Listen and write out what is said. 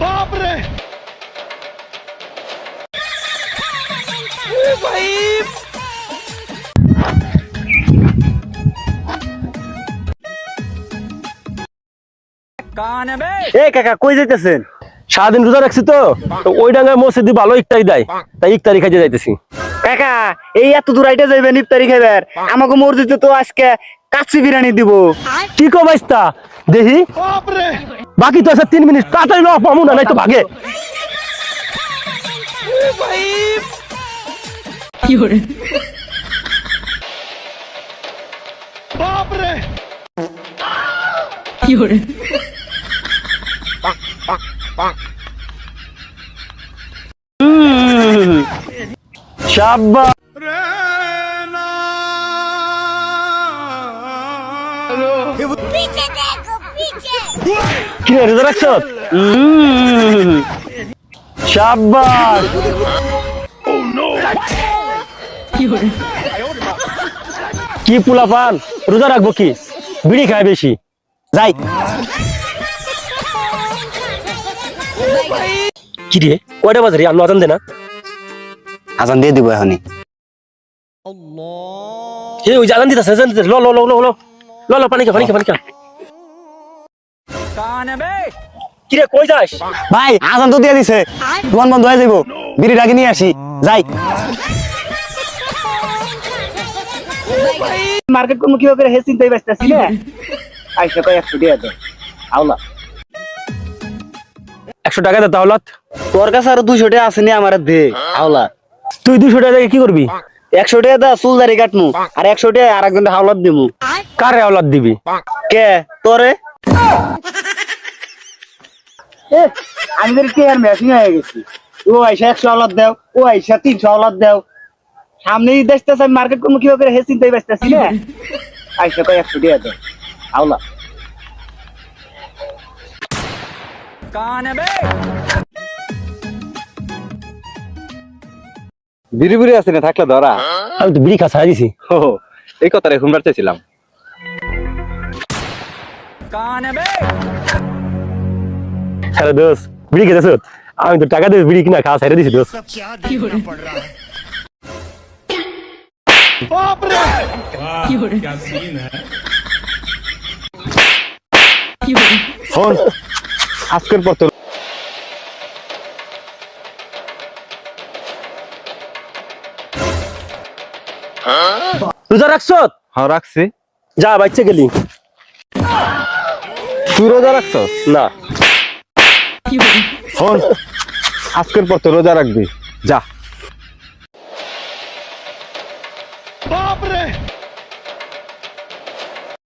बाप रे भाई এ কাকা কই যাইতেছেন? সারাদিন রোজা রাখছি তো ওই ডাঙ্গায় মসজিদে ভালো ইফতারি দেয়, তাই ইফতারি খাইতে যাইতেছি। কাকা এই এত দূর আইটা যাইবেন ইফতারি খাইবার? আমাকে মসজিদে তো আজকে কাচ্চি বিরিয়ানি দিব। কি কো বাইস্তা দেখি, बाप रे বাকি তো আছে 3 মিনিট, তাড়াতাড়ি লও, পামু না নাই তো ভাগে। भाई बाप रे শাবাশ, पीछे देखो पीछे কি রে রোজা রাখছ? শাবাশ, কি পোলা পান, রোজা রাখবো কি, বিড়ি খায় বেশি। যাই কি রে, কয়টা বাজে রে? আজান দে না। আজান দিয়ে দিব এখনই। হে ওই আজান দিতেছে, আজান দিতেছে, ল ল ল ল ল ল ল, পানি খা পানি খা পানি খা। কি রে কই যাস? ভাই আজান তো দিয়ে দিছে, দোকান বন্ধ হয়ে যাইব, বিড়ি ডাকি নিয়ে আসি। যাই মার্কেট কোন কি করে হে চিন্তাই ব্যস্তাছি না। আইসা তো 100 টাকা দাও আওলা। 100 টাকা দে তাহলে। তোর কাছে আরো 200 টাকা আছে নি, আমার দে আওলা। তুই 200 টাকা দিয়ে কি করবি? 100 টাকা দা চুল দাড়ি কাটমু, আর 100 টাকা আরেকজন হাওলাত দিমু। কারে আওলাদ দিবি? কে তোরে? আমি তোর কে আর ম্যাচিং হয়ে গেছি। ও আইসা 100 হাওলাত দাও, ও আইসা 300 হাওলাত দাও। সামনেই দেখতেছ আমি মার্কেট কোন কি করে হে চিন্তাই ব্যস্তাছি না। আইসা তো 100 টাকা দাও আওলা। বিড়ি বিড়ি আছে না থাকলে ধরা। আমি তো বিড়ি খা ছাড়া দিছি। ও এই কথাটা এখন বাড়তেছিলাম। হ্যালো দোস্ত, বিড়ি খেতেছ? আমি তো টাকা দিয়ে বিড়ি কিনা খাওয়া ছাড়া দিছি দোস্ত। बाप रे শোন আজকের পর তোর রোজা রাখছ? হ্যাঁ রাখছি। যা বাচ্চা গেলি। তুই রোজা রাখছ? না, শোন আজকের পর তোর রোজা রাখবি, যা।